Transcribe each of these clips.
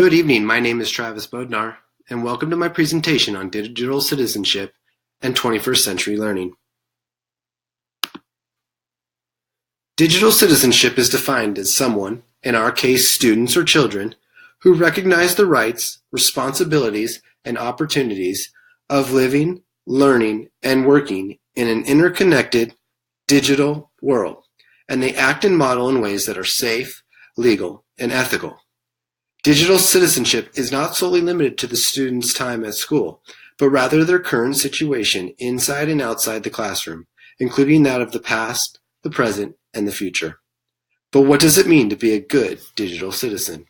Good evening, my name is Travis Bodnar, and welcome to my presentation on digital citizenship and 21st century learning. Digital citizenship is defined as someone, in our case students or children, who recognize the rights, responsibilities, and opportunities of living, learning, and working in an interconnected digital world, and they act and model in ways that are safe, legal, and ethical. Digital citizenship is not solely limited to the student's time at school, but rather their current situation inside and outside the classroom, including that of the past, the present, and the future. But what does it mean to be a good digital citizen?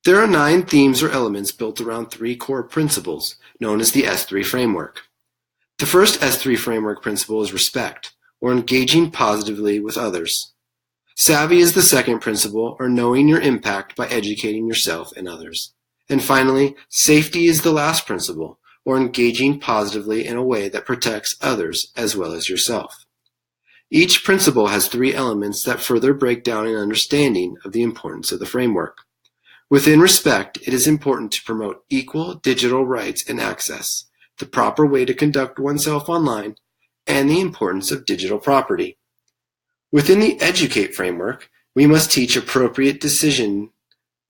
There are 9 themes or elements built around 3 core principles, known as the S3 framework. The first S3 framework principle is respect, or engaging positively with others. Savvy is the second principle, or knowing your impact by educating yourself and others. And finally, safety is the last principle, or engaging positively in a way that protects others as well as yourself. Each principle has 3 elements that further break down an understanding of the importance of the framework. Within respect, it is important to promote equal digital rights and access, the proper way to conduct oneself online, and the importance of digital property. Within the educate framework, we must teach appropriate decision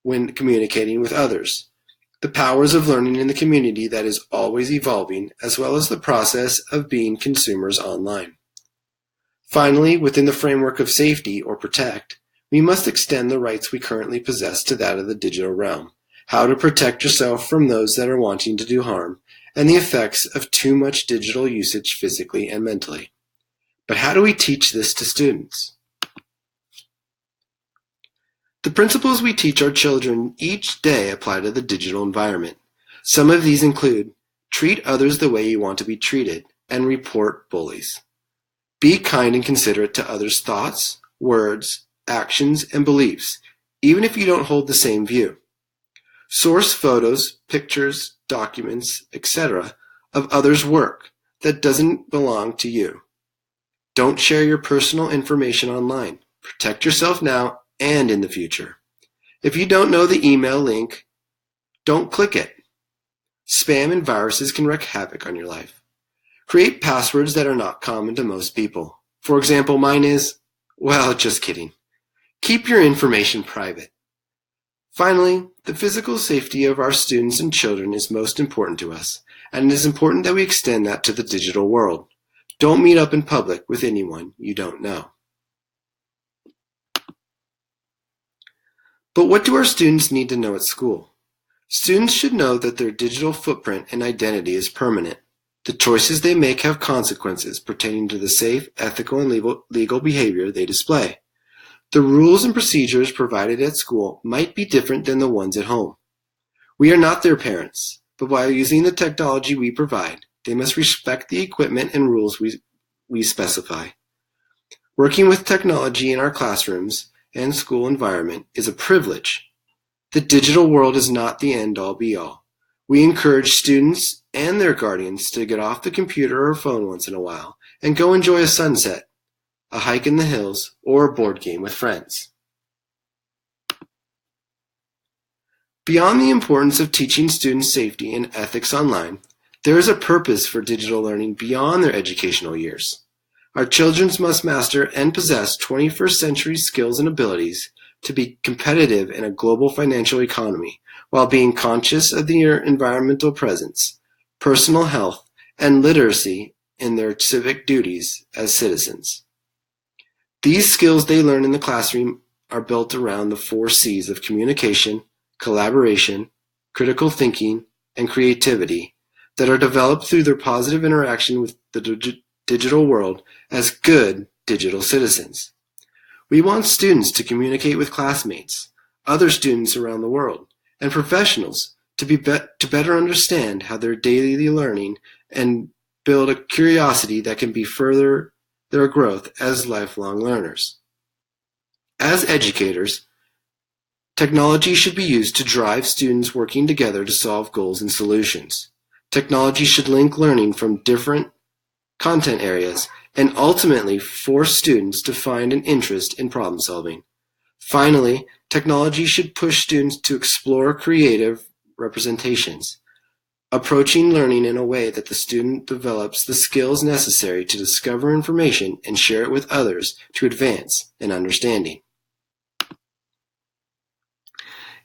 when communicating with others, the powers of learning in the community that is always evolving, as well as the process of being consumers online. Finally, within the framework of safety or protect, we must extend the rights we currently possess to that of the digital realm, how to protect yourself from those that are wanting to do harm, and the effects of too much digital usage physically and mentally. But how do we teach this to students? The principles we teach our children each day apply to the digital environment. Some of these include treat others the way you want to be treated and report bullies. Be kind and considerate to others' thoughts, words, actions, and beliefs, even if you don't hold the same view. Source photos, pictures, documents, etc. of others' work that doesn't belong to you. Don't share your personal information online. Protect yourself now and in the future. If you don't know the email link, don't click it. Spam and viruses can wreak havoc on your life. Create passwords that are not common to most people. For example, mine is, well, just kidding. Keep your information private. Finally, the physical safety of our students and children is most important to us, and it is important that we extend that to the digital world. Don't meet up in public with anyone you don't know. But what do our students need to know at school? Students should know that their digital footprint and identity is permanent. The choices they make have consequences pertaining to the safe, ethical, and legal behavior they display. The rules and procedures provided at school might be different than the ones at home. We are not their parents, but while using the technology we provide, they must respect the equipment and rules we specify. Working with technology in our classrooms and school environment is a privilege. The digital world is not the end-all be-all. We encourage students and their guardians to get off the computer or phone once in a while and go enjoy a sunset, a hike in the hills, or a board game with friends. Beyond the importance of teaching students safety and ethics online, there is a purpose for digital learning beyond their educational years. Our children must master and possess 21st century skills and abilities to be competitive in a global financial economy while being conscious of their environmental presence, personal health, and literacy in their civic duties as citizens. These skills they learn in the classroom are built around the 4 C's of communication, collaboration, critical thinking, and creativity that are developed through their positive interaction with the digital world as good digital citizens. We want students to communicate with classmates, other students around the world, and professionals to better understand how their daily learning and build a curiosity that can be further their growth as lifelong learners. As educators, technology should be used to drive students working together to solve goals and solutions. Technology should link learning from different content areas and ultimately force students to find an interest in problem solving. Finally, Technology should push students to explore creative representations, approaching learning in a way that the student develops the skills necessary to discover information and share it with others to advance in understanding.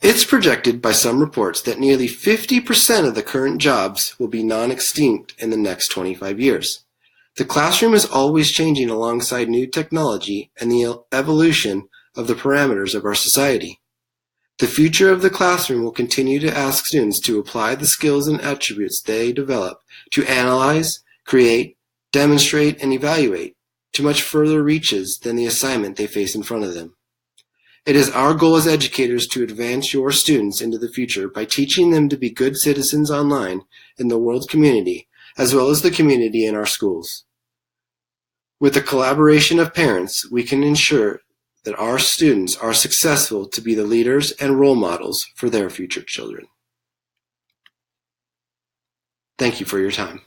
It's projected by some reports that nearly 50% of the current jobs will be non-extinct in the next 25 years. The classroom is always changing alongside new technology and the evolution of the parameters of our society. The future of the classroom will continue to ask students to apply the skills and attributes they develop to analyze, create, demonstrate, and evaluate to much further reaches than the assignment they face in front of them. It is our goal as educators to advance your students into the future by teaching them to be good citizens online in the world community, as well as the community in our schools. With the collaboration of parents, we can ensure that our students are successful to be the leaders and role models for their future children. Thank you for your time.